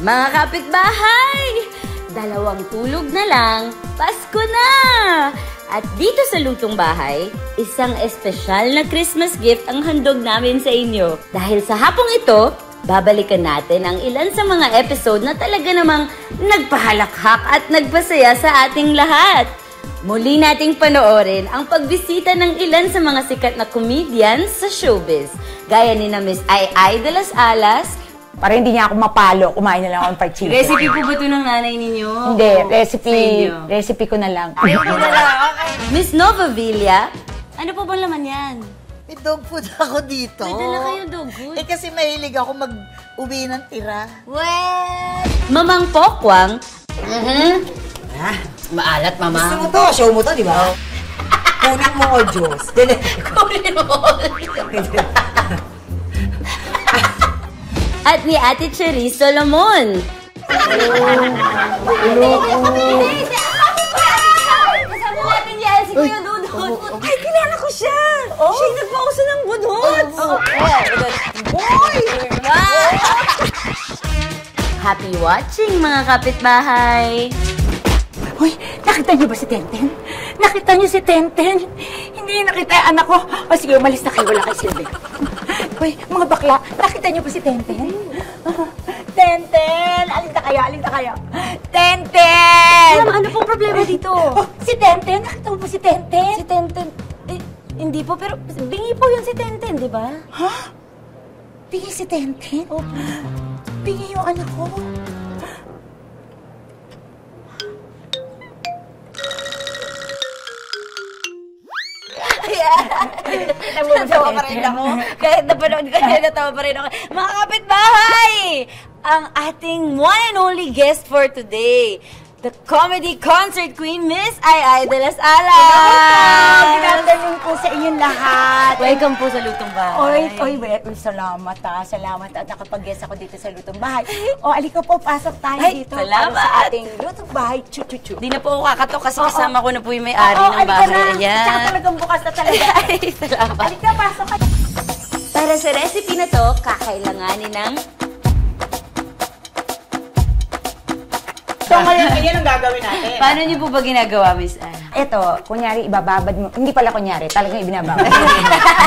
Mga kapitbahay! Dalawang tulog na lang, Pasko na! At dito sa Lutong Bahay, isang espesyal na Christmas gift ang handog namin sa inyo. Dahil sa hapong ito, babalikan natin ang ilan sa mga episode na talaga namang nagpahalakhak at nagpasaya sa ating lahat. Muli nating panoorin ang pagbisita ng ilan sa mga sikat na comedians sa showbiz, gaya ni na Miss Ai de las Alas. Para hindi niya ako mapalo, kumain na lang ako ng fried chicken. Recipe po ba ito ng nanay ninyo? Hindi, recipe ko na lang. Okay. Miss Nova Villa, ano po bang laman yan? May dog food ako dito. May dala kayo dog food? Kasi mahilig ako mag-uwi ng tira. Well! Mamang Pokwang. Maalat, mama. Gusto mo to? Show mo to, di ba? Kunin mo ko, Diyos. Kunin mo. At ni Ate Cherry Solomon. Kasama natin yan, si Kuya Dudut. Ay, kilala ko siya. Siya yung nagpauso ng budhot. Boy! Happy watching, mga kapitbahay. Hoy, nakita niyo ba si Tenten? Nakita niyo si Tenten? Hindi nakita yung anak ko. O sige, umalis na kayo, wala kay Silvia. Hoy, mga bakla, nakita niyo ba si Tenten? Tenten! Alinta kayo. Tenten! Ano pong problema dito? Oh, si Tenten? Nakita mo ba si Tenten? Si Tenten? Eh, hindi po, pero bingi po yun si Tenten, di ba? Ha? Bingi si Tenten? Opo. Bingi yung anak ko. Natawa pa rin ako. Kahit napanood ko, natawa pa rin ako. Mga kapitbahay! Ang ating one and only guest for today, the comedy concert queen, Miss Ai de las Alas! Good afternoon po sa inyong lahat. Welcome po sa Lutong Bahay. Salamat Salamat at nakapag-guest ako dito sa Lutong Bahay. O, alika po, pasok tayo dito. Salamat! Sa ating Lutong Bahay. Chu-chu-chu. Di na po ako kakatok kasi kasama ko na po yung may-ari ng bahay. Ayan. Tsaka talagang bukas na talaga. Ay, salamat. Alika, pasok ka. Para sa recipe na to, kakailanganin ng... So ngayon ang gagawin natin. Paano niyo po ba ginagawa, Miss Anne? Ito, kunyari, ibababad mo. Hindi pala kunyari, talagang ibinababad.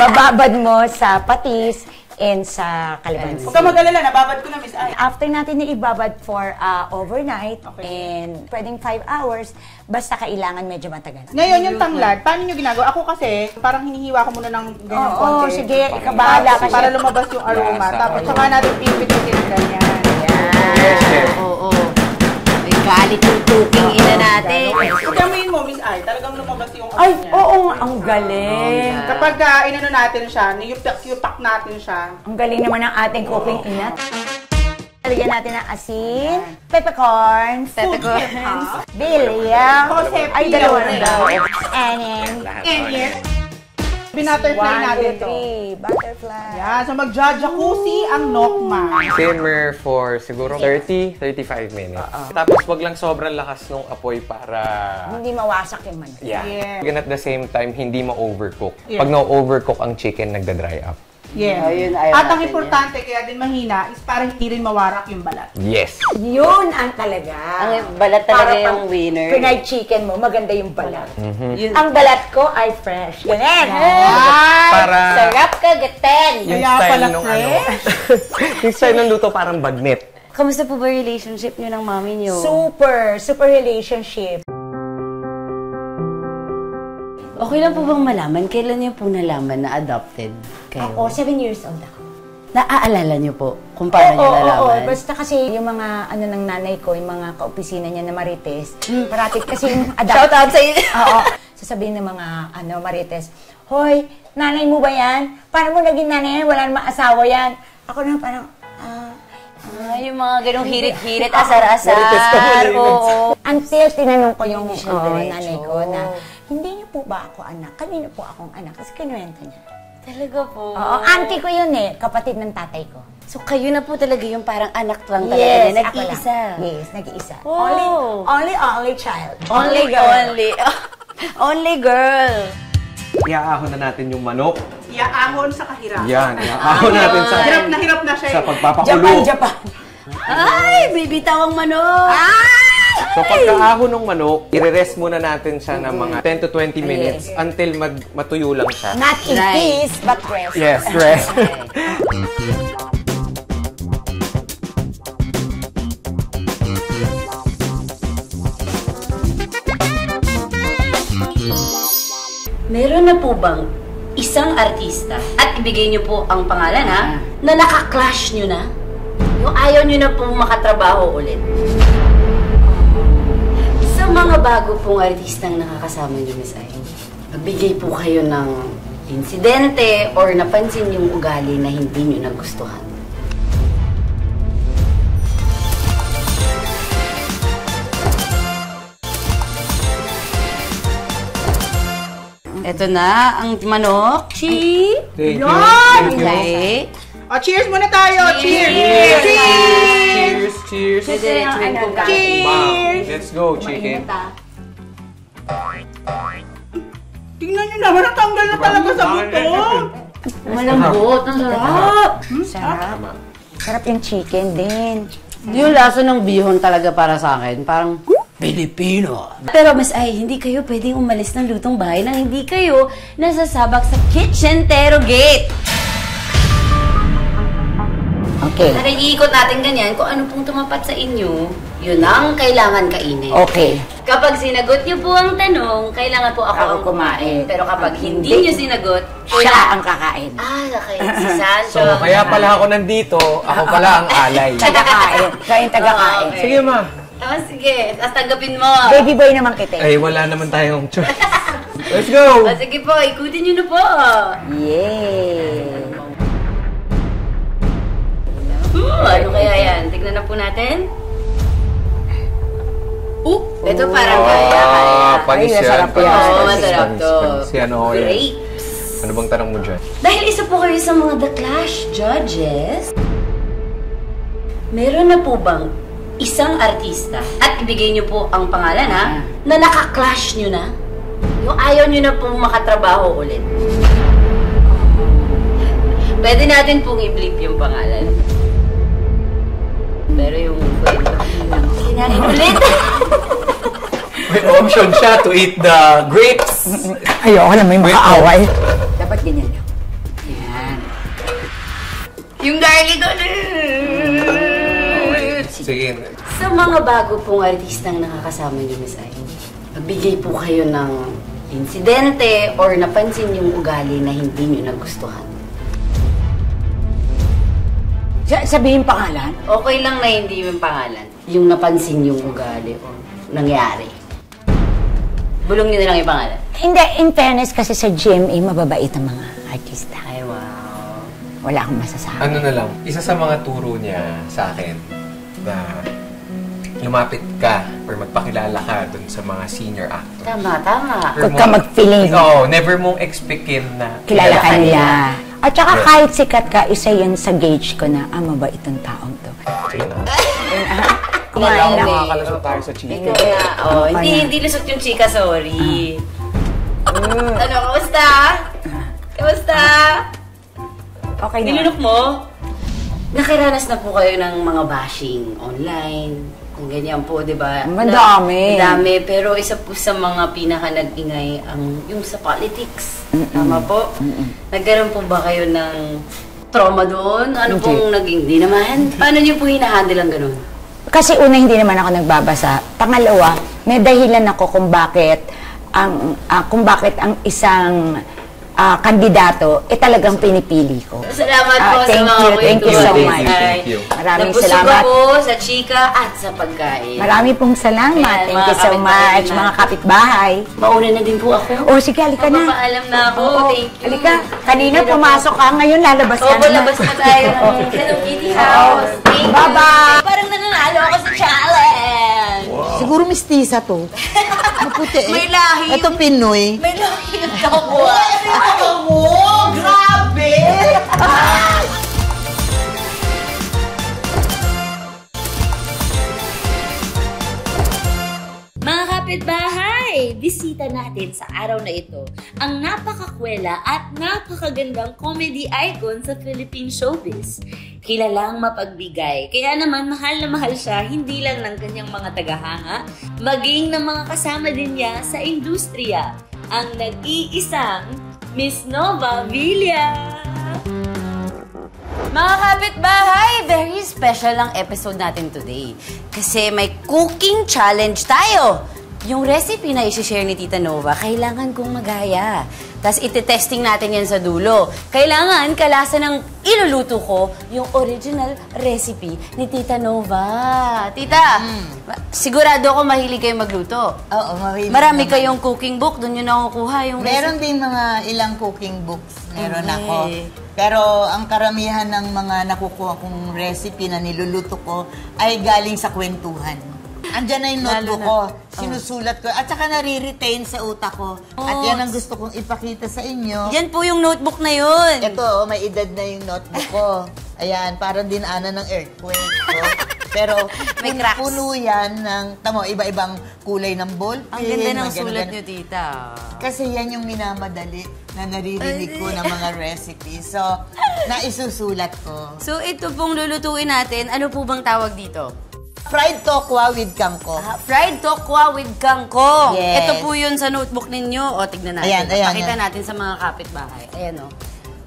Bababad mo sa patis and sa kalamansi. Huwag ka mag-alala, nababad ko na, Miss Ai. After natin na ibabad for overnight and pwedeng 5 hours, basta kailangan medyo matagal. Ngayon, yung tanglad, paano nyo ginagawa? Ako kasi, parang hinihiwa ko muna ng ganyan konti. Sige, ikabahala kasi. Para lumabas yung aroma. Tapos saka natin pipit-pitin ng ganyan. Yan. Oo. May galit yung cooking ina natin. Ikamuin mo, Miss Ai, talagang lumabas yung Ay, niya. oo, ang galing. Kapag inano natin siya, niyupak natin siya. Ang galing naman ng ating cooking inat. Lagyan natin ng asin, peppercorns, bilya, ay dalawa na daw, onion, Binutterfly natin to. butterfly. Yan, so mag-jacuzzi ang nokma. Simmer for siguro 30-35 minutes. Tapos wag lang sobrang lakas ng apoy para... Hindi mawasak yung manok. Yeah. And at the same time, hindi ma-overcook. Pag na-overcook ang chicken, nagda-dry up. Yeah. At ang importante, kaya din mahina, is parang hindi rin mawarak yung balat. Yes. Yun ang talaga. Ang balat talaga yung winner. Pinay chicken mo, maganda yung balat. Ang balat ko ay fresh. Ganun. Para... Sarap ka, gaten! Yung Kaya style pala nung fresh. yung style ng luto parang bagnet. Kamusta po ba relationship niyo ng mami niyo? Super relationship. Okay lang po bang malaman? Kailan niyo po nalaman na adopted kayo? Ako, 7 years old ako. Naaalala niyo po kung paano niyo nalaman? Oo, basta kasi yung mga ano ng nanay ko, yung mga kaopisina niya na Marites, parati kasi yung Shout out sa iyo! Oo. Sasabihin ng mga Marites, Hoy, nanay mo ba yan? Paano mo naging nanay yan? Wala namang asawa yan. Ako na parang, yung mga ganong hirit-hirit, asar-asar. Oo. Until tinanong ko yung siya diretso. nanay ko na, hindi niyo po ba ako anak? Kanino po akong anak? Kasi kinuwento niya. Talaga po? Oo, auntie ko yun kapatid ng tatay ko. So kayo na po talaga yung parang anak lang talaga niya, nag-iisa? Yes, nag-iisa. Wow. Only child. Only girl. Only girl. Iaahon na natin yung manok. Iaahon sa kahirapan. Yan, iaahon natin sa... Hirap na siya. Sa pagpapakulo. Japan. Ay, bibitaw ang manok! So pagkaahon ng manok, i-rest muna natin siya ng mga 10 to 20 minutes until matuyo lang siya. Not in peace, but rest. Yes, rest. Meron na po bang isang artista at ibigay niyo po ang pangalan na naka-clash niyo na? Yung ayaw niyo na po makatrabaho ulit? Sa mga bago pong artistang nakakasama niyo, Miss Ay, magbigay po kayo ng insidente or napansin yung ugali na hindi niyo nagustuhan. Ito na ang manok. Chi! Thank you. Thank you. O, cheers muna tayo! Cheers! Cheers! Cheers! Diretso rin po kami. Bang! Let's go, chicken. Tingnan nyo naman, natanggal na talaga sa buto. Malambot. Ang sarap. Sarap. Sarap yung chicken din. Yung lasa ng bihon talaga para sa akin, parang Pilipino. Pero Miss Ay, hindi kayo pwedeng umalis ng lutong bahay nang hindi kayo nasasabak sa Kitchen Tero Gate. Okay. Naiikot natin ganyan, kung ano pong tumapat sa inyo, yun ang kailangan kainin. Okay. Kapag sinagot niyo po ang tanong, kailangan po ako ang kumain. Pero kapag hindi niyo sinagot, Siya ang kakain. Okay. Si Sancho. So, kaya pala ako nandito, ako pala ang alay. Taga-kain. Siya yung taga-kain. Okay. Sige, ma. Sige. Tapos tanggapin mo. Baby boy naman kita. Ay, wala naman tayong choice. Let's go! Sige po, ikutin niyo na po. Yeah. Ano kaya yan? Tignan na po natin. Ito parang kaya. Panis Ay, yan. masarap yan. Oo, masarap to. Yan, oo yan. Grapes. Ano bang tanong mo dyan? Dahil isa po kayo sa mga The Clash judges, meron na po bang isang artista at ibigay niyo po ang pangalan na naka-clash niyo na? Yung ayaw niyo na po makatrabaho ulit? Pwede natin pong i-bleep yung pangalan. Pero yung kwento, hindi natin ulit. May option siya to eat the grapes. Ayoko na may makaaway. Dapat ganyan lang. Yan. Yung garlic Sige. Sa mga bago pong artistang nakakasama niyo, Miss Ay, magbigay po kayo ng insidente or napansin yung ugali na hindi niyo nagustuhan. Sabihin pangalan? Okay lang na hindi yung pangalan. Yung napansin yung ugali o nangyari. Bulong niyo na lang yung pangalan. Hindi, in fairness kasi sa GMA, mababait ang mga artista. Ay, wow. Wala akong masasabi. Ano na lang, isa sa mga turo niya sa akin na lumapit ka or magpakilala ka dun sa mga senior actors. Tama. Huwag ka mag-feeling. Oo, never mong expectin na Kilala ka nila. At saka kahit sikat ka, isa yan sa gauge ko na, mabait itong taong to. Kumain Kumain na. na. Makakalusot tayo sa chicken. Ikaw na. Oh, hindi lusot yung chika, sorry. Ano, kamusta? Kamusta? Okay na. Nilunok mo? Nakiranas na po kayo ng mga bashing online. Kung ganyan po, di ba? Madami. Madami. Pero isa po sa mga pinaka nag-ingay ang yung sa politics. Tama po? Nagkaroon po ba kayo ng trauma doon? Ano pong naging? Di naman. Paano niyo po hinahandle ang ganun? Kasi una, hindi naman ako nagbabasa. Pangalawa, may dahilan ako kung bakit ang isang kandidato talagang pinipili ko. Salamat po sa mga Thank you so kwentuhan. much. Thank you. Maraming Nabusog salamat. ako sa chika at sa pagkain. Marami pong salamat. Ayan, Thank mga you so kapitbahay much, na. mga kapitbahay. Mauna na din po ako. O, sige, halika na. Papaalam na ako. Oo, Thank you. halika. Kanina pumasok ka, ngayon lalabas ka na. Labas na tayo ng Hello Kitty House. Thank you. Bye-bye. Parang nananalo ako sa challenge. Siguro mistisa to. Maputi eh. May lahi. Ito Pinoy. May lahi ng kapwa. Grabe! Mga kapitbahay, bisita natin sa araw na ito ang napakakwela at napakagandang comedy icon sa Philippine showbiz. kilalang mapagbigay. Kaya naman, mahal na mahal siya, hindi lang ng kanyang mga tagahanga, maging ng mga kasama din niya sa industriya. Ang nag-iisang Miss Nova Villa! Mga kapitbahay, very special ang episode natin today. Kasi may cooking challenge tayo. Yung recipe na isi-share ni Tita Nova, kailangan kong magaya. Tapos iti-testing natin yan sa dulo. Kailangan kalasa ng iluluto ko yung original recipe ni Tita Nova. Tita, sigurado ako mahilig kayo magluto. Oo, mahilig. Marami kayong cooking book, doon yun nakukuha yung Meron recipe. din mga ilang cooking books. Meron Okay. ako. Pero ang karamihan ng mga nakukuha kong recipe na niluluto ko ay galing sa kwentuhan. Andyan na yung notebook ko. Sinusulat ko. At saka nare-retain sa utak ko. At yan ang gusto kong ipakita sa inyo. Yan po yung notebook na yun. Ito, may edad na yung notebook ko. Ayan, parang dinaanan ng earthquake. So, pero May cracks. puno yan ng, tamo, iba-ibang kulay ng ballpen. Ang ganda ng mga sulat ganun-ganun. nyo, Tita. Kasi yan yung minamadali na naririnig ko ng mga recipes. So, naisusulat ko. So, ito pong lulutuin natin. Ano po bang tawag dito? Fried tokwa with kangkong. Fried tokwa with kangkong. Yes. Ito po yun sa notebook ninyo. O, tignan natin. Ayan, Pakita ayan. natin sa mga kapitbahay. Ayan, o.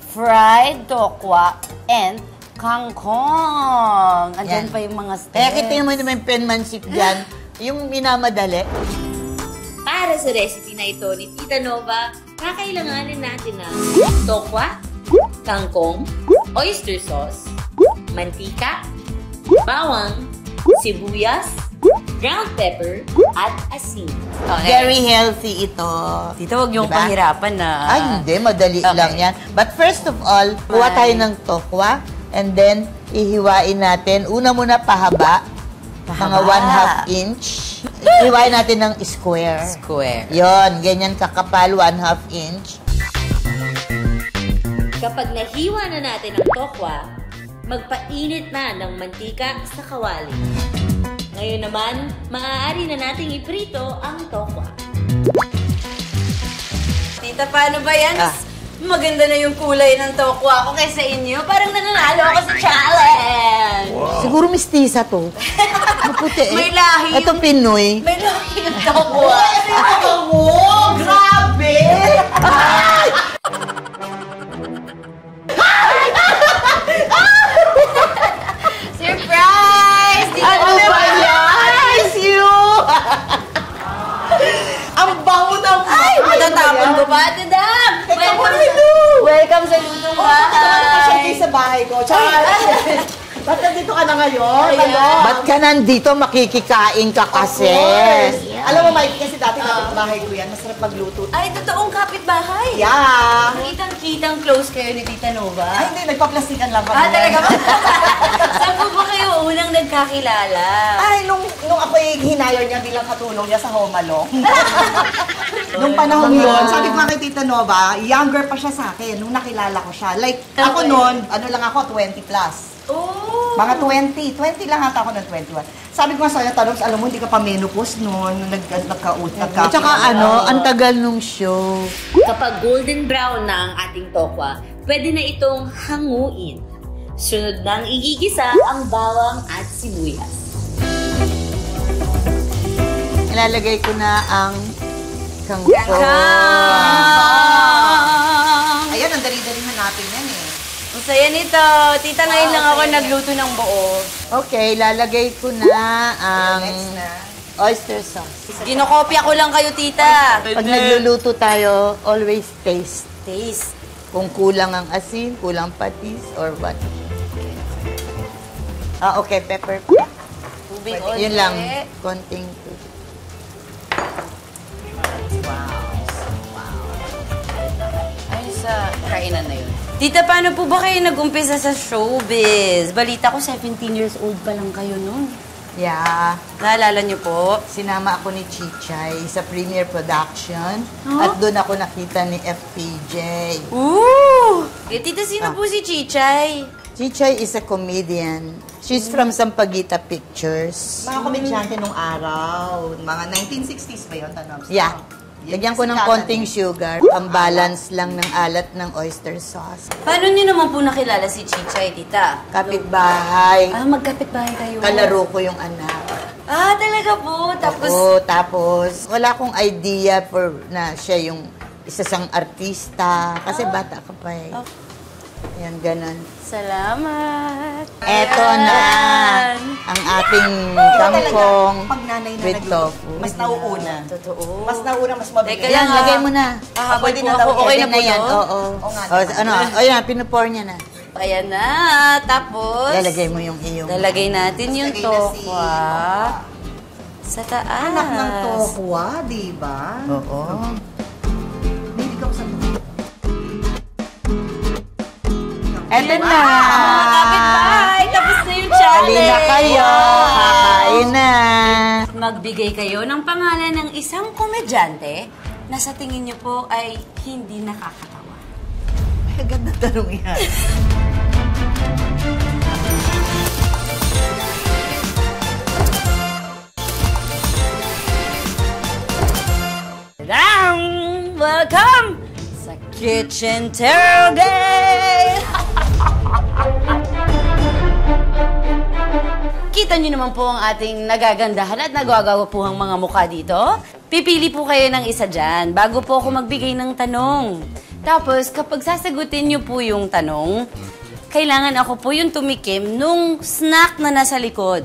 Fried tokwa and kangkong. Andyan Yan. pa yung mga steps. Kaya kita mo naman yung penmanship dyan, yung minamadali. Para sa recipe na ito ni Tita Nova, kakailanganin natin ng tokwa, kangkong, oyster sauce, mantika, bawang, sibuyas, ground pepper, at asin. Okay. Very healthy ito. Tita, huwag yung Diba? pahirapan na. Ay, hindi. Madali Okay. lang yan. But first of all, kuha tayo ng tokwa and then ihiwain natin. Una muna pahaba. Mga 1/2 inch. Ihiwain natin ng square. Square. Yon, ganyan kakapal, 1/2 inch. Kapag nahiwa na natin ang tokwa, magpainit na ng mantika sa kawali. Ngayon naman, maaari na nating iprito ang tokwa. Tita, paano ba yan? Ah. Maganda na yung kulay ng tokwa ko kaysa inyo. Parang nananalo ako sa challenge. Siguro mistisa to. Maputi eh. May lahi Ito yung- Pinoy. May lahi yung tokwa. Grabe! Surprise! Tita Ano Nova! ba yan? Miss you! Ang bango ng Ay, matatapon ko pa, Ate Dam! Welcome sa lutong bahay! sa bahay ko. Ba't nandito ka na ngayon? Ba't ka nandito? Makikikain ka kasi. Alam mo, Mike, kasi dati bahay ko yan. Masarap magluto. Ay, totoong kapitbahay! Yeah! Kitang close kayo ni Tita Nova. Ay, hindi. Nagpa-plastikan lang kami. Ah, talaga ba? Saan po ba kayo unang nagkakilala? Ay, nung ako hinayor niya bilang katulong niya sa Home Alone. Nung panahon yun, sabi ko nga kay Tita Nova, younger pa siya sa akin nung nakilala ko siya. Like, ako noon, ano lang ako, 20 plus. Oh! Mga 20 lang ata ako ng 21. Sabi ko nga sa'yo, Tanoms, alam mo, hindi ka pa menopause noon, nung At saka ano, ang tagal nung show. Kapag golden brown na ang ating tokwa, pwede na itong hanguin. Sunod nang igigisa ang bawang at sibuyas. Ilalagay ko na ang kangkong. Ayan, ang dali-dali hanapin yan eh. Ang saya nito. Tita, ngayon lang ako nagluto ng buo. Okay, ilalagay ko na ang oyster sauce. Ginokopya ko lang kayo, Tita. Pag nagluluto tayo, always taste. Taste. Kung kulang ang asin, kulang patis, or what. Ah, okay, pepper. Tubig Yun lang, konting tubig. Ayun sa kainan na yun. Tita, paano po ba kayo nag-umpisa sa showbiz? Balita ko, 17 years old pa lang kayo nun. Yeah. Naalala niyo po? Sinama ako ni Chichay sa premiere production. At doon ako nakita ni FPJ. Ooh! Eh, Tita, sino po si Chichay? Chichay is a comedian. She's from Sampaguita Pictures. Mga komedyante nung araw, mga 1960s ba yun, Tanoms? Yeah. Lagyan ko ng konting sugar. Pang-balance lang ng alat ng oyster sauce. Paano niyo naman po nakilala si Chichay, tita? Kapitbahay. Magkapit-bahay kayo. Kalaro ko yung anak. Talaga po. Tapos, Tapos wala akong idea na siya yung isa sang artista. Kasi bata ka pa eh. Yan, ganun. salamat. Eto na ang ating kangkong Pag nanay na with nagluto, tofu. mas nauuna. Totoo. Mas nauuna, mas mabilis. Teka Yan, lang, lagay mo na. Pwede na na daw. ako. Okay na po yan. to? Oo. Yan, pinupour niya na. Ayan na. Tapos, Lalagay mo yung iyong. lalagay natin yung Lagay na si- tofu. Sa taas. Anak ng tofu, di ba? Oo. Hindi ka sa tofu. Eto na. Kapit-bahay! Tapos na yung challenge! Halina kayo. Kakain na. Magbigay kayo ng pangalan ng isang komedyante na sa tingin niyo po ay hindi nakakatawa. Ay, ganda tanong yan. Welcome sa Kitchen Terror Day! Kita niyo naman po ang ating nagagandahan at nagwagawapuhang mga mukha dito. Pipili po kayo ng isa dyan bago po ako magbigay ng tanong. Tapos, kapag sasagutin niyo po yung tanong, kailangan ako po yung tumikim nung snack na nasa likod.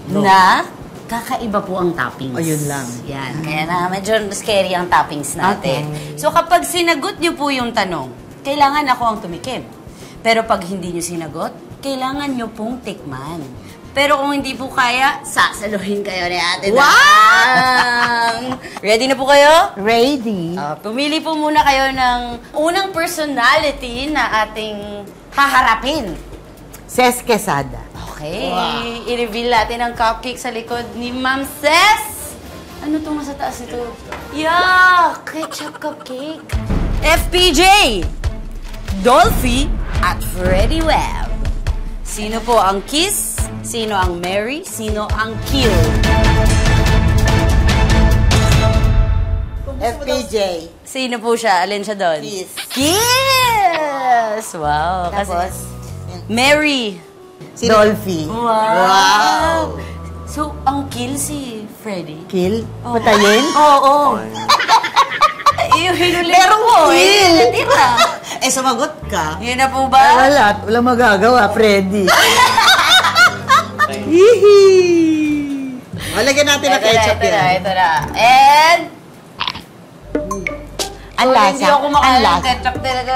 Na kakaiba po ang toppings. Ayun lang. Yan. Kaya na medyo scary ang toppings natin. So, kapag sinagot niyo po yung tanong, kailangan ako ang tumikim. Pero pag hindi niyo sinagot, kailangan niyo pong tikman. Pero kung hindi po kaya, sasaluhin kayo ni Ate Dang. Ready na po kayo? Ready. Pumili po muna kayo ng unang personality na ating haharapin. Ses Quesada. Okay. I-reveal natin ang cupcake sa likod ni Ma'am Ses. Ano itong nasa taas ito? Yeah! Ketchup cupcake. FPJ! Dolphy at Freddy Webb. Sino po ang kiss? Sino ang Mary? Sino ang kill? FPJ. Sino po siya? Alin siya doon? Kiss. Kiss! Wow. Tapos, Mary. Dolphy. Wow. So, ang kill si Freddy? Kill? Patayin? Oo. Yung hinuli mo. kill. Tira. Sumagot ka. Yun na po ba? Wala. Walang magagawa, Freddy. Hihi! Lagyan natin ng ketchup yan. Ito na. And... Ang lasa. Hindi ako Ang makain ng lasa. ketchup talaga.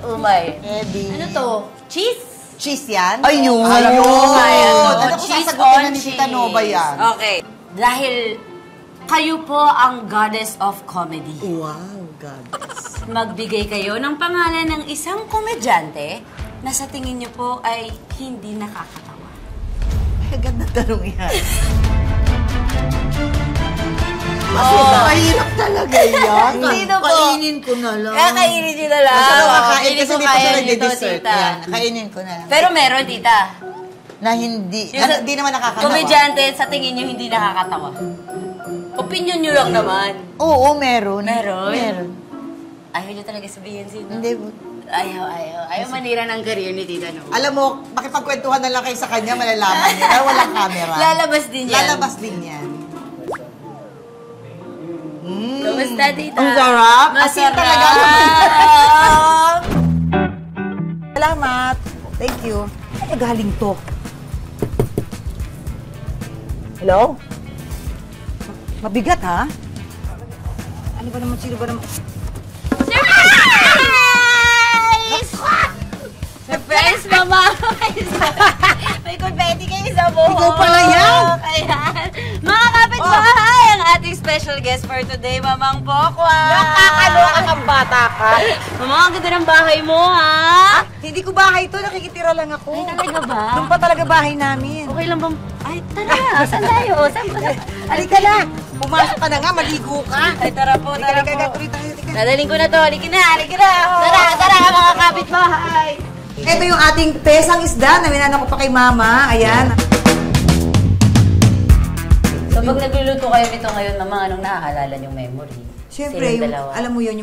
Umay. Freddy. Ano to? Cheese? Cheese yan? Ayun! Ano kung Cheese sasagutin on na ni Tita Nova yan? Okay. Dahil kayo po ang goddess of comedy. Wow, goddess. Magbigay kayo ng pangalan ng isang komedyante na sa tingin niyo po ay hindi nakakatawa. Ay, ganda tanong yan. Mahirap talaga yan. Sino po? Kainin ko na lang. Kakainin niyo na lang. Masarap kakain Hindi kasi ko hindi pa kaya siya nito, nagde-dessert. tita. Yan, kainin ko na lang. Pero meron, tita. Na hindi. Hindi naman nakakatawa. Komedyante, sa tingin niyo hindi nakakatawa. Opinion niyo lang naman. Oo, meron. Meron? Meron. Ayaw niyo talaga sabihin sino. Hindi. Ayaw manira ng career ni Tita No. Alam mo, makipagkwentuhan na lang kayo sa kanya, malalaman niya. Pero walang camera. Lalabas din yan. Lalabas din yan. Kamusta, Tita? Ang sarap. Asin talaga. Masarap! Salamat. Thank you. Ay, galing to. Hello? Mabigat, ha? Ano ba naman? Sino ba naman? Surprise, Mama! May confetti kayo sa buhok. Ikaw pala yan! Ayan. Mga kapitbahay, ang ating special guest for today, Mamang Pokwa. Nakakaloka kang bata ka. Mama, ang ganda ng bahay mo, ha? Hindi ko bahay to, nakikitira lang ako. Ay, talaga ba? Doon pa talaga bahay namin. Okay lang bang... Ay, tara! Saan tayo? Saan ba? Halika na! Pumasok ka na nga, maligo ka. Ay, tara po, tara Halika, po. tuloy tayo, halika. Dadaling ko na to. Halika na, halika na. Tara, mga kapitbahay. Ito yung ating pesang isda na minana ko pa kay Mama. Ayan. So, pag nagluluto kayo nito ngayon, Mama, anong naaalala niyong memory? Siyempre, Silang dalawa. alam mo yun,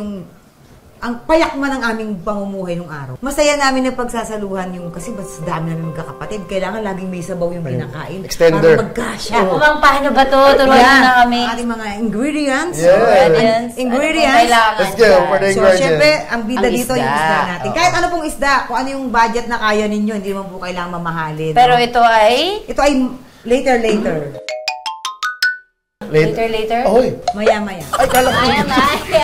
ang payak man ng aming pamumuhay nung araw. Masaya namin na pagsasaluhan yung, kasi mas dami namin magkakapatid. Kailangan laging may sabaw yung kinakain. Extender. Para magkasya. Kumang paano ba to? Turuan nyo na kami. Ating mga ingredients. Yeah. Ingredients. Let's go for the So, ingredients. syempre, ang bida Ang dito isda. yung isda natin. Kahit ano pong isda, kung ano yung budget na kaya ninyo, hindi naman po kailangan mamahalin. Pero no? ito ay... Ito ay later. Later? Ahoy! Maya-maya. Ay, kala ko.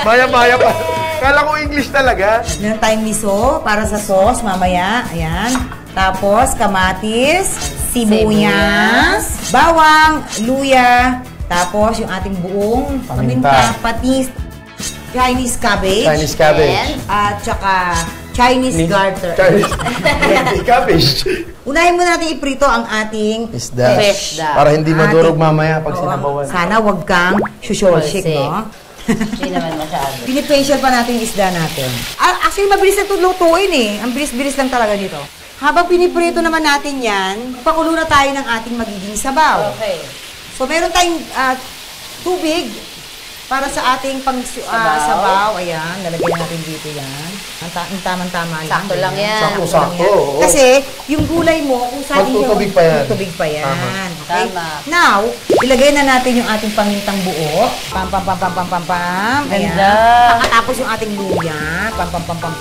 Maya-maya pa. Kala ko English talaga. Meron tayong miso para sa sauce mamaya. Ayan. Tapos, kamatis, sibuyas, bawang, luya, tapos yung ating buong paminta, patis, Chinese cabbage, Chinese cabbage. at saka Chinese garter. Chinese cabbage. Unahin muna natin iprito ang ating Isda. Fish. Para hindi madurog mamaya pag Oo, sinabawan. sana wag kang shusholshik, no? Hindi naman masyado. Pinifacial pa natin yung isda natin. Actually, mabilis na ito lutuin eh. Ang bilis-bilis lang talaga nito. Habang piniprito naman natin yan, pakulo na tayo ng ating magiging sabaw. Okay. So, meron tayong tubig para sa ating sabaw. Ayan, lalagyan natin dito yan. Ang tamang-tama lang. Sakto lang yan. Sakto-sakto. oo. Kasi, yung gulay mo, kung saan Magtutubig pa yan. Magtutubig pa yan. Tama. Okay? Tama. Now, ilagay na natin yung ating pamintang buo. Pam. Ayan. Ganda. Pagkatapos yung ating luya.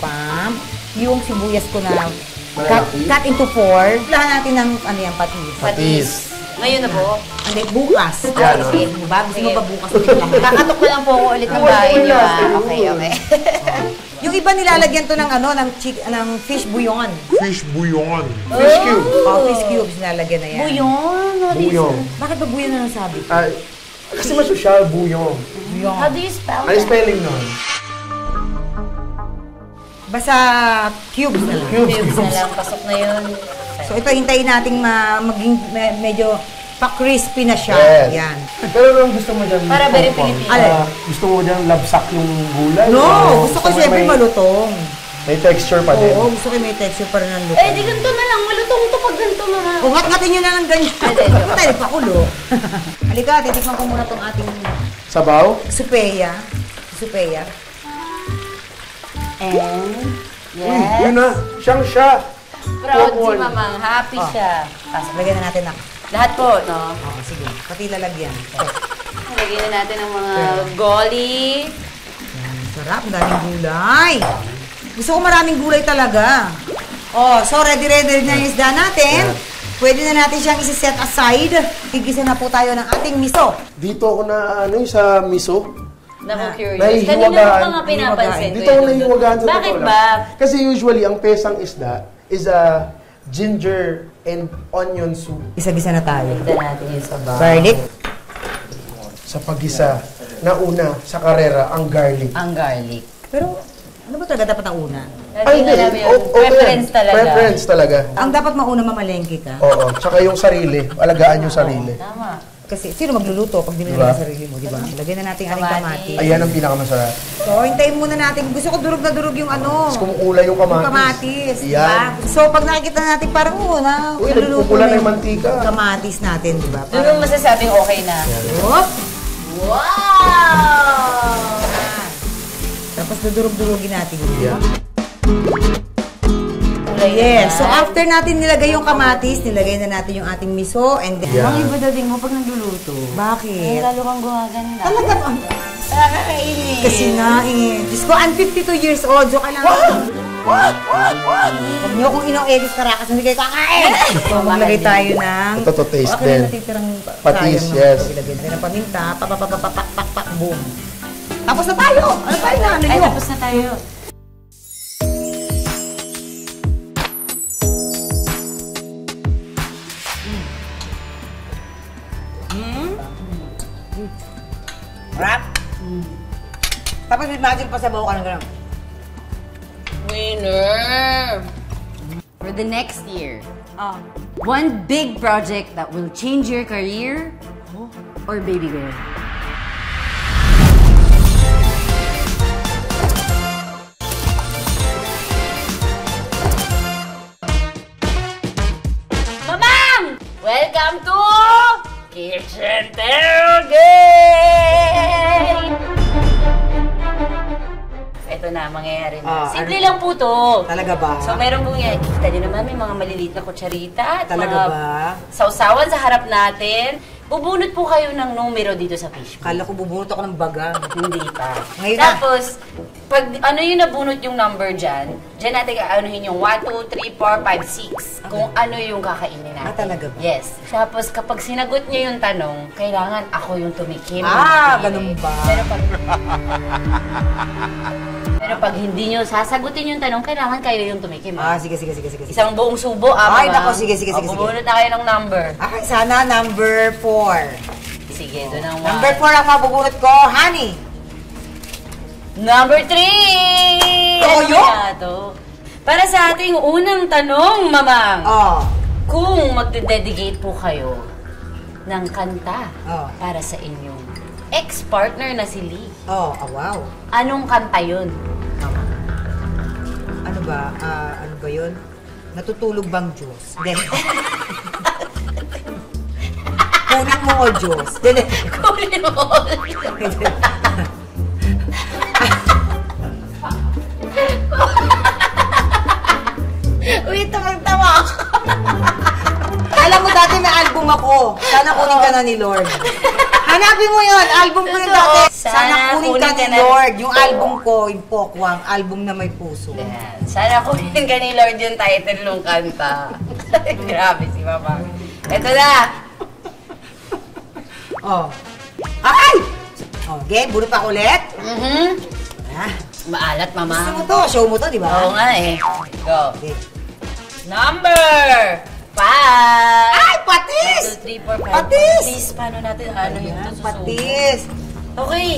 Pam. Yung sibuyas ko na cut into 4. Lahan natin ng patis. Patis. Ngayon na po. Hindi, bukas. Yan, no? Sige, gusto mo ba bukas ulit lahat? Kakatok ko lang po ako ulit ng bahay niyo. Okay. Yung iba nilalagyan to ng ng fish bouillon. Fish bouillon. Fish cube. Fish cubes nilalagyan na yan. Buyon. Bouillon. Bakit ba bouillon na nasabi? Kasi masosyal, bouillon. Bouillon. How do you spell Ano that? spelling nun? Basta cubes na lang. Cubes na lang. Pasok na yun. So ito, hintayin nating maging medyo pa-crispy na siya. Yes. Yan. Pero ang gusto mo dyan, Para very Pongpong, Filipino. gusto mo dyan labsak yung gulay? No! O Gusto ko mo siyempre malutong. May texture pa din. Oo, gusto ko may texture para ng lutong. Eh, di ganito na lang. Malutong to pag ganito na lang. Ungat-ngatin nyo na lang ganyan. Huwag tayo nagpakulo. Halika, titikman ko muna tong ating Sabaw? supeya. And, Uy, yun na. Siyang siya. proud si Popcorn. Mamang. Happy siya. Lagyan na natin na. Lahat po, no? Oo, sige. Pati lalagyan. Lagyan na natin ang mga goli. Sarap, ang daming gulay. Gusto ko maraming gulay talaga. Oh, so ready na yung isda natin. Pwede na natin siyang isi-set aside. Gigisa na po tayo ng ating miso. Dito ako na, sa miso. Naku, curious. Nahihiwagaan. Kanina ko mga pinapansin. Dito ako nahihiwagaan sa Bakit totoo ba? lang. Kasi usually, ang pesang isda is ginger and onion soup. Isa-gisa na tayo. Tignan natin yung sabaw. Garlic. Sa pag-isa, nauna sa karera, ang garlic. Ang garlic. Pero ano ba talaga dapat ang una? Lagyan na namin yun. Okay Preference yan. talaga. Preference talaga. Ang dapat mauna mamalengke ka. Oo. Tsaka yung sarili. Alagaan yung sarili. Tama. Kasi sino magluluto pag di mo Diba? nilagay sa sarili mo, di ba? Lagyan na natin ating kamatis. Ayan ang pinakamasarap. So, hintayin muna natin. Gusto ko durog na durog yung Tapos kumukulay yung kamatis. Yung kamatis, di Yan. ba? So, pag nakikita natin parang Uy, nagpupula na yung mantika. kamatis natin, di ba? Doon mo masasabing okay na. Whoop! Wow! Tapos dudurog-durogin natin yun. Yeah. Yes. So, after natin nilagay yung kamatis, nilagay na natin yung ating miso, and then... Yeah. Ang iba dating mo pag nagluluto. Bakit? Lalo kang gumaganda. Talaga ba? Nakakainis. Kasi nga eh. Diyos ko, I'm 52 years old, so kailangan... Huwag niyo kung ino-edit karakas, hindi kayo kakain! So, maglagay tayo ng... Ito to taste Okay, din. natitirang Patis, sayang yes. naman. Ilagay natin ng paminta, pak, boom. Tapos na tayo! Ano tayo na? Ano Ay, yun? tapos na tayo. Wrap. Tapos imagine pa sa buho ka ng gano'n. Winner! For the next year, one big project that will change your career or baby girl. Mamang! Welcome to Kitchen Tailgate! ito na, mangyayari Ah, na. Simple ano? lang po to. Talaga ba? So, meron pong yan. Kita nyo naman, may mga maliliit na kutsarita at Talaga mga ba? sausawan sa harap natin. Bubunot po kayo ng numero dito sa fishbowl. Kala ko bubunot ako ng baga. Hindi pa. Ngayon na. Tapos, pag ano yung nabunot yung number dyan natin anuhin yung 1, 2, 3, 4, 5, 6. Kung ano yung kakainin natin. Ah, talaga ba? Yes. Tapos, kapag sinagot nyo yung tanong, kailangan ako yung tumikim. Ah, Hindi. ganun ba? Pero pag hindi nyo sasagutin yung tanong, kailangan kayo yung tumikim. Ah, sige. Isang buong subo, Ay, mga- nako, sige. O, bubunot na kayo ng number. Ah, sana number 4. Sige, doon ang Number 1. 4 ang mabubunot ko, honey. Number 3! Toyo? Para sa ating unang tanong, Mamang. Oh. Kung magde-dedicate po kayo ng kanta Oh. para sa inyong ex-partner na si Lee, Oh, wow. anong kanta yun? Ano ba? Ano ba yun? Natutulog bang Diyos? Hindi. Kunin mo o Diyos. Hindi. Kunin mo. Wait, tamang-tama ako. Alam mo, dati may album ako. Sana kunin ka na ni Lord. Hanapin mo yun. Album ko yun dati. Sana kunin ka ni Lord. Yung album ko, yung Pokwang, album na may puso. Yan. Sana kunin ka ni Lord yung title ng kanta. Grabe si Mamang. Ito na. Oh. Ay! Okay, bunot pa ulit. Ah, Maalat, gusto Mamang. mo to? Show mo to, di ba? Oo nga eh. Go. Okay. Number 5. Ay, patis! 1, 2, 3, 4, 5. Patis! Paano natin ano yung Ayan, susunod? patis. Okay.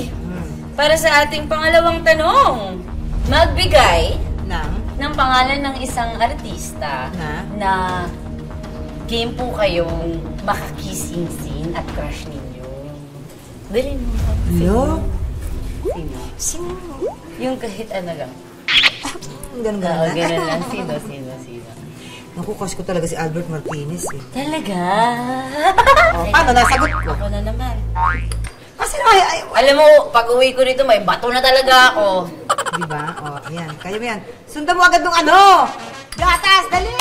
Para sa ating pangalawang tanong, magbigay Nang? ng pangalan ng isang artista na game po kayong makakissing scene at crush ninyo. Dali mo. Hello? Sino? Sino? Yung kahit ano lang. Ganun Oo, lang. ganun lang. Sino? Naku, crush ko talaga si Albert Martinez eh. Talaga? Oh, paano? Nasagot ko. Ako na naman. Kasi ay, Alam mo, pag uwi ko rito, may bato na talaga ako. di ba? Oh, ayan. Kaya mo yan. Sundan mo agad ng ano! Gatas, dali!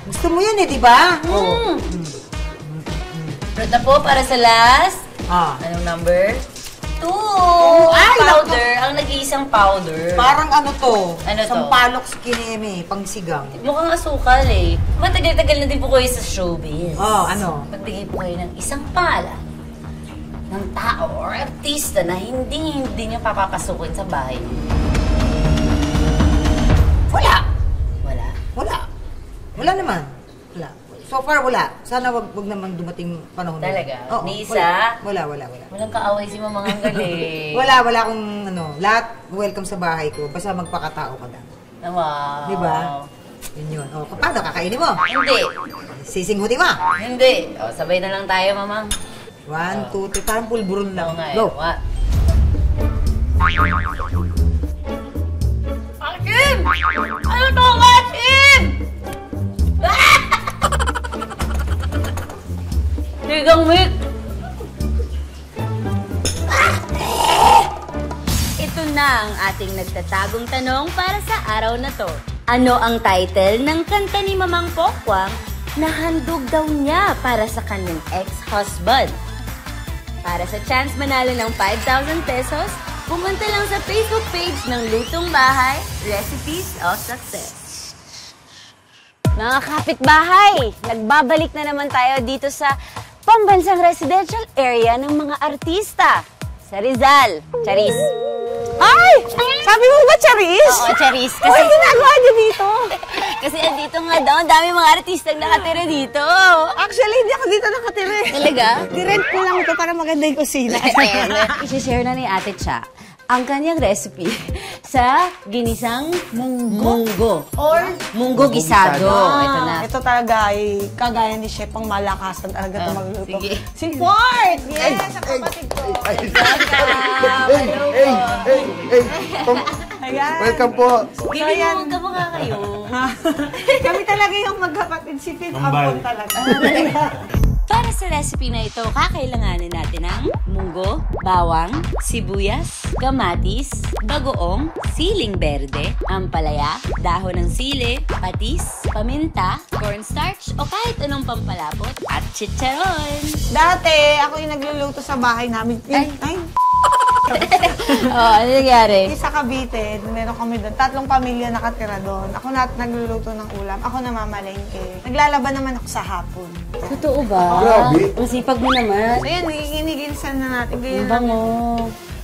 Gusto mo yan eh, di ba? Oh. Prat na po para sa last. Ah. Anong number? 2! Ay, Powder. Ang nag-iisang powder. Parang ano to? Ano to? Sampalok sa kineme, pangsigang. Mukhang asukal eh. Matagal-tagal na din po kayo sa showbiz. Oh, ano? Magbigay po kayo ng isang pangalan ng tao or artista na hindi nyo papapasukin sa bahay niyo. Wala. Wala. Wala. Wala naman. Wala. So far, wala. Sana wag naman dumating panahon. na- Talaga? Oo, Ni isa? Wala. Walang kaaway si Mamang Anggal eh. Wala akong ano, lahat welcome sa bahay ko. Basta magpakatao ka lang. Wow. Di ba? Yun yun. O, paano? Kakainin mo? Hindi. Sisinghuti mo? Hindi. O, sabay na lang tayo, Mamang. 1, 2, 3. Parang pulburon lang. Oo nga eh. Go. Akim! Ano to, Akim? Tigang Mick! Ito na ang ating nagtatagong tanong para sa araw na to. Ano ang title ng kanta ni Mamang Pokwang na handog daw niya para sa kanyang ex-husband? Para sa chance manalo ng 5,000 pesos, pumunta lang sa Facebook page ng Lutong Bahay, Recipes of Success. Mga kapitbahay, nagbabalik na naman tayo dito sa pambansang residential area ng mga artista. Sa Rizal. Charis. Ay! Sabi mo ba, Charis? Oo, Charis. Kasi Kasi, ginagawa niyo dito. kasi andito nga daw, ang dami mga artistang nakatira dito. Actually, hindi ako dito nakatira. Talaga? Dirent ko lang ito para maganda yung kusina. I-share na ni Ate Cha ang kanyang recipe sa ginisang munggo. Or munggo gisado. Ito na. Ito talaga ay kagaya ni Chef ang malakasan talaga ito magluluto. sige. Si Fort! Yes, ang kapatid ko. Ayan. Welcome po. Bibi mo, kamukha kayo. Kami talaga yung magkapatid. Si Fifth Ampon talaga. Para sa recipe na ito, kakailanganin natin ng munggo, bawang, sibuyas, kamatis, bagoong, siling berde, ampalaya, dahon ng sili, patis, paminta, cornstarch o kahit anong pampalapot at chicharon. Dati, ako yung nagluluto sa bahay namin. Ay. Ano nangyari? Sa Cavite, meron kami doon. 3 pamilya nakatira doon. Ako nagluluto ng ulam. Ako namamalengke. Naglalaban naman ako sa hapon. Totoo ba? Grabe. Masipag mo naman. So yan, nagiginiginsan na natin. Ang bango.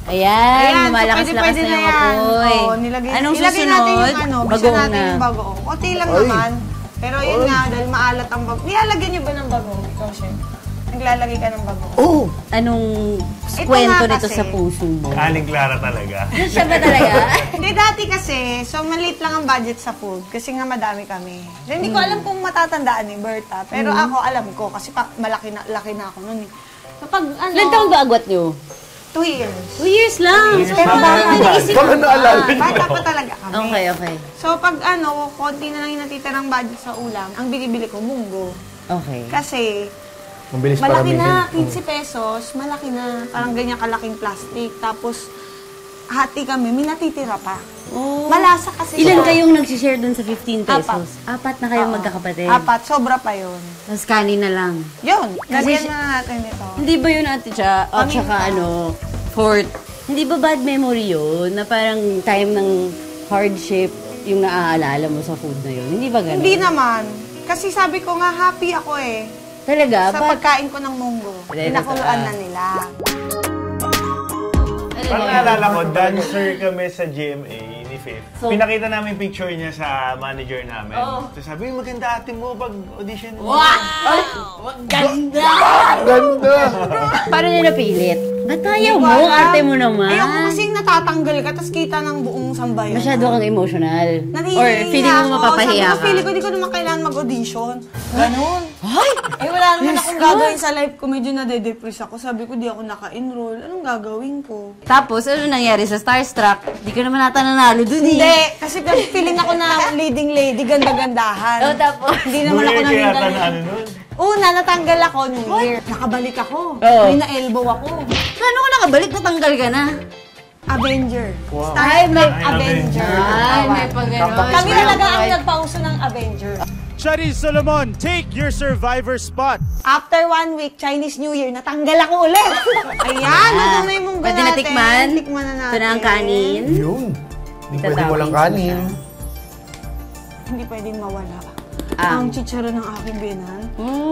Ayan, lumalakas-lakas na yung apoy. Oo, Anong ilagay susunod? natin yung ano, bisa Bagoong natin na. yung bagoong. Kunti lang naman. Pero yun nga, dahil maalat ang bagoong. Nilalagyan niyo ba ng bagoong? Ikaw, Chef. Naglalagay ka ng bagoong. Oh! Anong Ito kwento nga nito kasi. sa puso mo? Aling Clara talaga. Siya ba talaga? Hindi, dati kasi, so maliit lang ang budget sa food kasi nga madami kami. So, hindi ko alam kung matatandaan ni Berta, pero ako alam ko kasi laki na ako noon eh. So, pag ano, Ilan taong ba agwat niyo? 2 years. 2 years lang. Pero baka naisip Baka naalala niyo. bata pa talaga kami. Okay. So, pag ano, konti na lang yung natitirang budget sa ulam, ang binibili ko, munggo. Okay. Kasi, Mabilis malaki paramihin. na, 15 pesos, malaki na. Parang ganyan kalaking plastic. Tapos, hati kami, may natitira pa. Oh. Malasa kasi Ilan siya. kayong nagsishare dun sa 15 pesos? Apat na kayong Oo. magkakapatid. 4, sobra pa yun. Tapos kanin na lang. Yun, lagyan Kasi- na natin ito. Hindi ba yun ate siya? At Paminta. saka Fort. Hindi ba bad memory yun? Na parang time ng hardship yung naaalala mo sa food na yun? Hindi ba ganun? Hindi naman. Kasi sabi ko nga, happy ako eh. Talaga? Sa pagkain ko ng munggo. Hindi, Pinakuluan totoo. na nila. Parang naalala ko, dancer kami sa GMA ni Faith. Pinakita namin picture niya sa manager namin. Tapos sabi, maganda ate mo pag audition mo. Ganda! Ganda! Paano niya napilit? Ba't ayaw Hindi mo? ko alam. Arte mo naman. Ayoko kasing natatanggal ka, tapos kita ng buong sambayan. Masyado kang emotional. Nahihiya Or feeling mo ako. mapapahiya Sabi ko, ka. feeling ko, di ko naman kailangan mag-audition. Ganun. Wala naman akong gagawin sa life ko. Medyo nade-depress ako. Sabi ko, di ako naka-enroll. Anong gagawin ko? Tapos, ano nangyari sa Starstruck? Di ka naman nata nanalo dun eh. Hindi. Kasi feeling ako na leading lady, ganda-gandahan. Oh, tapos? Hindi naman ako Kaya naging yata na ganun. ano nun. Una, natanggal ako New Year. Nakabalik ako. Oo. May na-elbow ako. Paano ka nakabalik? Natanggal ka na. Avenger. Wow. Ay, may Ay, Avenger. Ay, may Tama. pag-ganon. Kami talaga ang nagpauso ng Avenger. Charis Solomon, take your survivor spot. After 1 week, Chinese New Year, natanggal ako ulit. Ayan, ito na yung munggo Pwede natin. na tikman. Tikman na natin. Ito na ang kanin. Yun. Hindi pwede Tatawin walang ko kanin. Hindi pwedeng mawala. Ah. Ang chicharon ng aking binan.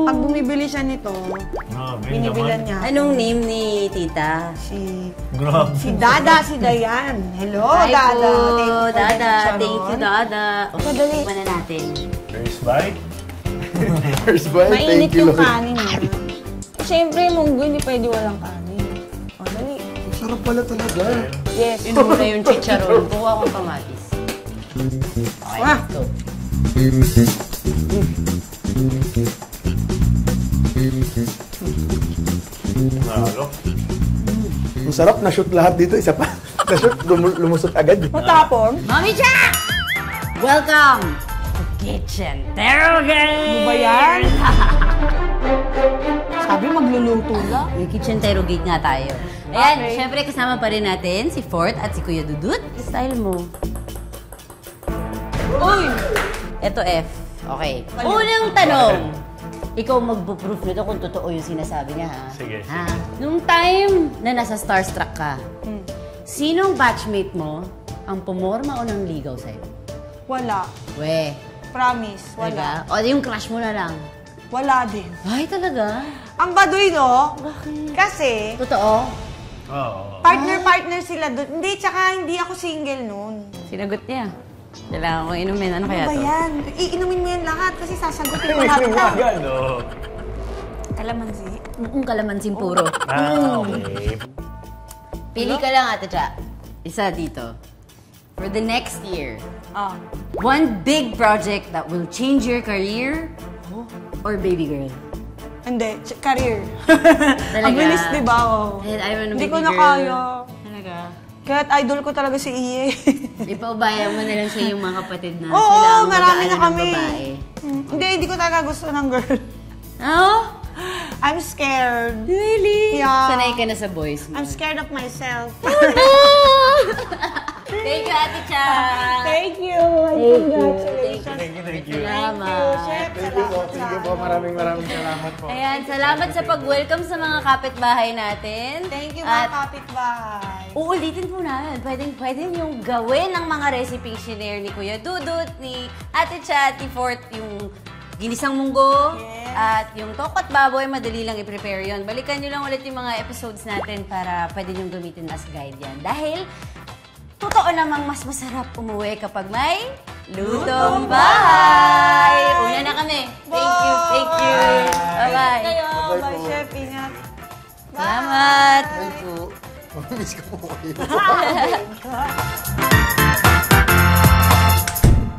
Pag bumibili siya nito, No, binibilan niya. Anong name ni tita? Si Grabe. Dada, si Dayan. Hello, Hi Dada. po, Thank you for the Dada. chicharon. Thank you, Dada. Okay, Madali. tikman na natin. First bite. First bite, Mainit thank you, yung Lord. kanin niya. Siyempre, munggo, hindi pwede walang kanin. O, dali. Sarap pala talaga. Yes. Yun muna yung chicharon. Kuha akong kamatis. Okay, Ah. let's go. Nalo. Ang sarap, na-shoot lahat dito. Isa pa. Na-shoot, lumusot agad. Matapon. Mami Cha! Welcome to Kitchen Terrogate! Ano ba yan? Sabi, magluluto lang. May Kitchen Terrogate nga tayo. Ayan, Okay. syempre kasama pa rin natin si Fort at si Kuya Dudut. Style mo. Uy! Ito F. Okay. Unang tanong. Ikaw magpo-proof nito kung totoo yung sinasabi niya, ha? Sige, Ha? Nung time na nasa Starstruck ka, sinong batchmate mo ang pumorma o nang ligaw sa'yo? Wala. We, Promise, wala. talaga? O yung crush mo na lang? Wala din. Ay, talaga? Ang baduy, no? Kasi, Totoo? Oo. partner-partner sila doon. Hindi, tsaka hindi ako single noon. Sinagot niya. Kailangan ko inumin. Ano kaya Ano ba to? yan? Iinumin mo yan lahat kasi sasagutin mo lahat. Ano? Kalamansi. Kalamansing puro. Okay. Pili ka lang, Ate Cha. Isa dito. For the next year, Ah. one big project that will change your career or baby girl? Hindi, career. Talaga? Ang bilis, di ba? Oh. Dahil ayaw ng Hindi baby ko na girl. kaya. Talaga? Kaya't idol ko talaga si Iye. Ipaubaya mo na lang sa iyong mga kapatid na Oo, sila ang marami mag-aano na ng kami. babae. Hindi ko talaga gusto ng girl. Oh? I'm scared. Really? Yeah. Sanay ka na sa boys mo. I'm scared of myself. Thank you, Ate Cha. Thank you. Congratulations. Thank you. Salamat. Chef, Thank you po. Thank you po. Maraming salamat po. Ayan, salamat sa pag-welcome sa mga kapitbahay natin. Thank you, At mga kapitbahay. uulitin po namin, pwede yung gawin ng mga recipe shinare ni Kuya Dudut, ni Ate Cha, Ate Fort, yung ginisang munggo, at yung tokot baboy, madali lang i-prepare yun. Balikan nyo lang ulit yung mga episodes natin para pwede nyo gamitin as guide yan. Dahil, totoo namang mas masarap umuwi kapag may lutong bahay. Una na kami. Thank you. Bye-bye. Bye, Chef. Ingat. Salamat. Thank you. Mamiss ko po kayo.